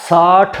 60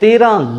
13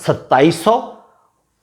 2700,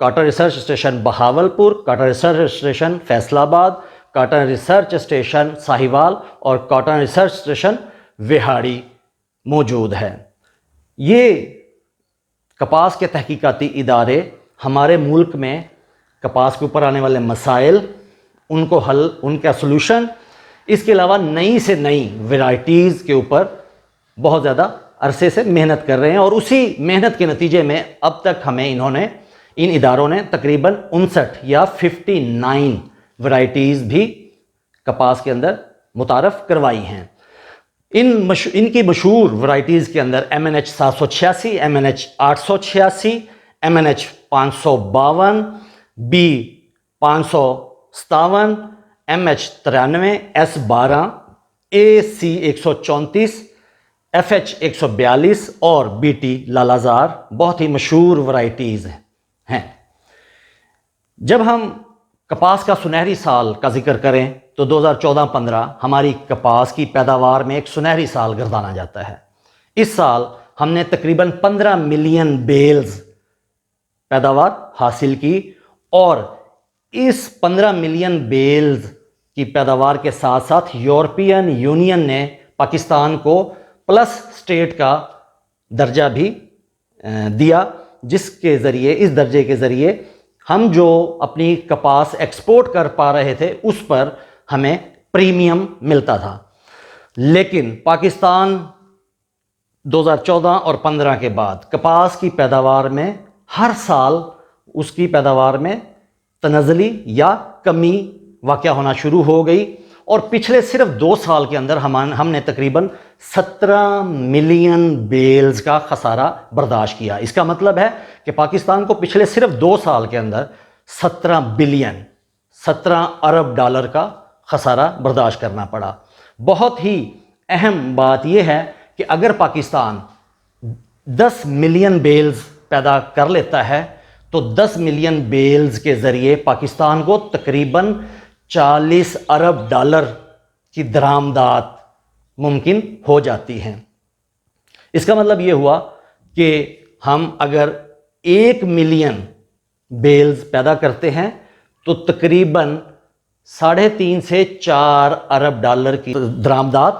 cotton research station Bahawalpur, cotton research station Faisal آباد، cotton research station Sahiwal اور cotton research station Vehari موجود ہے۔ یہ کپاس کے تحقیقاتی ادارے ہمارے ملک میں کپاس کے اوپر آنے والے مسائل، ان کو حل، ان کا سلوشن، اس کے علاوہ نئی سے نئی ورائٹیز کے اوپر بہت زیادہ عرصے سے محنت کر رہے ہیں، اور اسی محنت کے نتیجے میں اب تک ہمیں ان اداروں نے تقریباً 59 یا 59 ورائٹیز بھی کپاس کے اندر متعارف کروائی ہیں۔ ان کی مشہور ورائٹیز کے اندر MNH 786، MNH 886، MNH 552، B 557، MH 93، S12، AC 134، FH 142 اور BT لالازار بہت ہی مشہور ورائٹیز ہیں۔ جب ہم کپاس کا سنہری سال کا ذکر کریں تو 2014-15 ہماری کپاس کی پیداوار میں ایک سنہری سال گردانا جاتا ہے۔ اس سال ہم نے تقریباً 15 ملین بیلز پیداوار حاصل کی، اور اس 15 ملین بیلز کی پیداوار کے ساتھ ساتھ یورپین یونین نے پاکستان کو پلس سٹیٹ کا درجہ بھی دیا، جس کے ذریعے، اس درجے کے ذریعے ہم جو اپنی کپاس ایکسپورٹ کر پا رہے تھے اس پر ہمیں پریمیم ملتا تھا۔ لیکن پاکستان 2014 اور 15 کے بعد کپاس کی پیداوار میں ہر سال اس کی پیداوار میں تنزلی یا کمی واقع ہونا شروع ہو گئی، اور پچھلے صرف 2 سال کے اندر ہم نے تقریباً 17 ملین بیلز کا خسارہ برداشت کیا۔ اس کا مطلب ہے کہ پاکستان کو پچھلے صرف 2 سال کے اندر 17 ارب ڈالر کا خسارہ برداشت کرنا پڑا۔ بہت ہی اہم بات یہ ہے کہ اگر پاکستان 10 ملین بیلز پیدا کر لیتا ہے تو 10 ملین بیلز کے ذریعے پاکستان کو تقریباً 40 ارب ڈالر کی درآمدات ممکن ہو جاتی ہیں۔ اس کا مطلب یہ ہوا کہ ہم اگر 1 ملین بیلز پیدا کرتے ہیں تو تقریباً 3.5 سے 4 ارب ڈالر کی درآمدات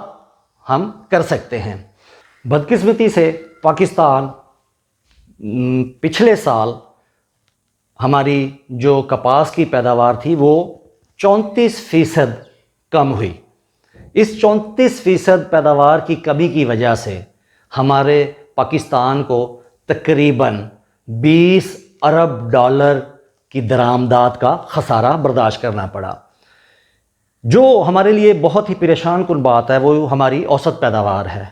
ہم کر سکتے ہیں۔ بدقسمتی سے پاکستان پچھلے سال ہماری جو کپاس کی پیداوار تھی وہ 34% کم ہوئی۔ اس 34% پیداوار کی کمی کی وجہ سے ہمارے پاکستان کو تقریباً 20 ارب ڈالر کی درآمدات کا خسارہ برداشت کرنا پڑا۔ جو ہمارے لیے بہت ہی پریشان کن بات ہے وہ ہماری اوسط پیداوار ہے،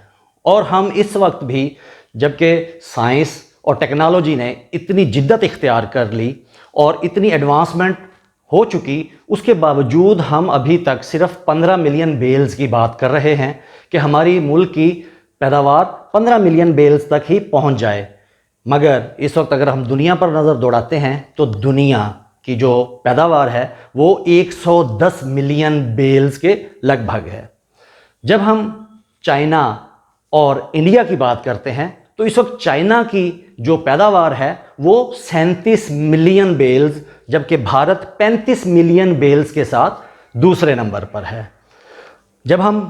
اور ہم اس وقت بھی جبکہ سائنس اور ٹیکنالوجی نے اتنی جدت اختیار کر لی اور اتنی ایڈوانسمنٹ ہو چکی، اس کے باوجود ہم ابھی تک صرف 15 ملین بیلز کی بات کر رہے ہیں کہ ہماری ملک کی پیداوار 15 ملین بیلز تک ہی پہنچ جائے۔ مگر اس وقت اگر ہم دنیا پر نظر دوڑاتے ہیں تو دنیا کی جو پیداوار ہے وہ 110 ملین بیلز کے لگ بھگ ہے۔ جب ہم چائنا اور انڈیا کی بات کرتے ہیں تو اس وقت چائنا کی جو پیداوار ہے وہ 37 ملین بیلز، جبکہ بھارت 35 ملین بیلز کے ساتھ دوسرے نمبر پر ہے۔ جب ہم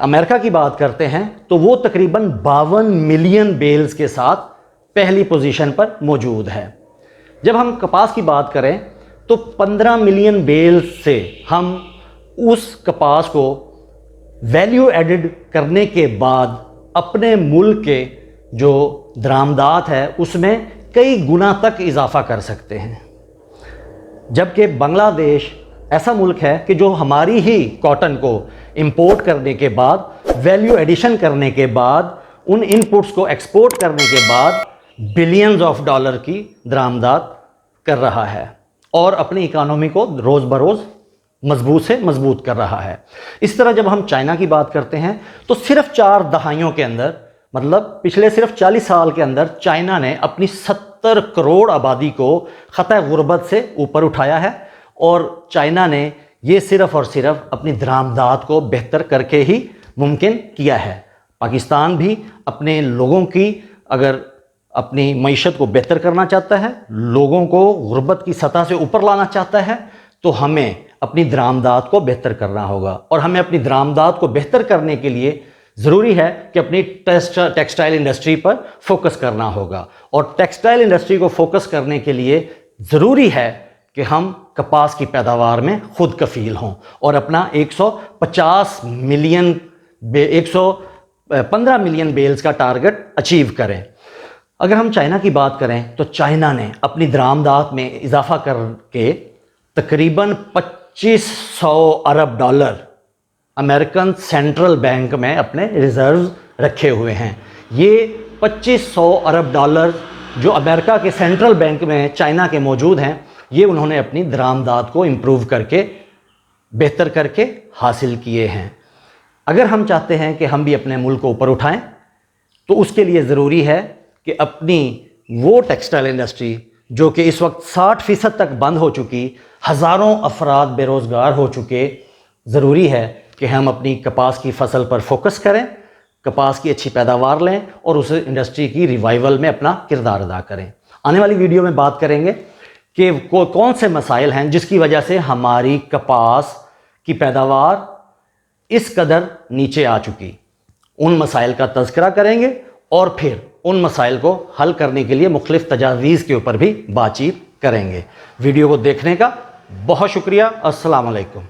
امریکہ کی بات کرتے ہیں تو وہ تقریباً 52 ملین بیلز کے ساتھ پہلی پوزیشن پر موجود ہے۔ جب ہم کپاس کی بات کریں تو 15 ملین بیلز سے ہم اس کپاس کو ویلیو ایڈڈ کرنے کے بعد اپنے ملک کے جو درآمدات ہے اس میں کئی گنا تک اضافہ کر سکتے ہیں۔ جبکہ بنگلہ دیش ایسا ملک ہے کہ جو ہماری ہی کاٹن کو امپورٹ کرنے کے بعد، ویلیو ایڈیشن کرنے کے بعد، ان انپٹس کو ایکسپورٹ کرنے کے بعد بلینز آف ڈالر کی درآمدات کر رہا ہے اور اپنی اکانومی کو روز بروز مضبوط سے مضبوط کر رہا ہے۔ اس طرح جب ہم چائنا کی بات کرتے ہیں تو صرف 4 دہائیوں کے اندر، مطلب پچھلے صرف 40 سال کے اندر چائنا نے اپنی 70 کروڑ آبادی کو خطۂ غربت سے اوپر اٹھایا ہے، اور چائنا نے یہ صرف اور صرف اپنی درآمدات کو بہتر کر کے ہی ممکن کیا ہے۔ پاکستان بھی اپنے لوگوں کی اگر اپنی معیشت کو بہتر کرنا چاہتا ہے، لوگوں کو غربت کی سطح سے اوپر لانا چاہتا ہے، تو ہمیں اپنی درآمدات کو بہتر کرنا ہوگا، اور ہمیں اپنی درآمدات کو بہتر کرنے کے لیے ضروری ہے کہ اپنی ٹیکسٹائل انڈسٹری پر فوکس کرنا ہوگا، اور ٹیکسٹائل انڈسٹری کو فوکس کرنے کے لیے ضروری ہے کہ ہم کپاس کی پیداوار میں خود کفیل ہوں اور اپنا 115 ملین بیلز کا ٹارگٹ اچیو کریں۔ اگر ہم چائنا کی بات کریں تو چائنا نے اپنی درآمدات میں اضافہ کر کے تقریباً 2500 ارب ڈالر امریکن سینٹرل بینک میں اپنے ریزروز رکھے ہوئے ہیں۔ یہ 2500 ارب ڈالر جو امریکہ کے سینٹرل بینک میں چائنا کے موجود ہیں، یہ انہوں نے اپنی درآمدات کو امپروو کر کے بہتر کر کے حاصل کیے ہیں۔ اگر ہم چاہتے ہیں کہ ہم بھی اپنے ملک کو اوپر اٹھائیں تو اس کے لیے ضروری ہے کہ اپنی وہ ٹیکسٹائل انڈسٹری جو کہ اس وقت 60% تک بند ہو چکی، ہزاروں افراد بے روزگار ہو چکے، ضروری ہے کہ ہم اپنی کپاس کی فصل پر فوکس کریں، کپاس کی اچھی پیداوار لیں اور اس انڈسٹری کی ریوائیول میں اپنا کردار ادا کریں۔ آنے والی ویڈیو میں بات کریں گے کہ کون سے مسائل ہیں جس کی وجہ سے ہماری کپاس کی پیداوار اس قدر نیچے آ چکی، ان مسائل کا تذکرہ کریں گے اور پھر ان مسائل کو حل کرنے کے لیے مختلف تجاویز کے اوپر بھی بات چیت کریں گے۔ ویڈیو کو دیکھنے کا بہت شکریہ۔ السلام علیکم۔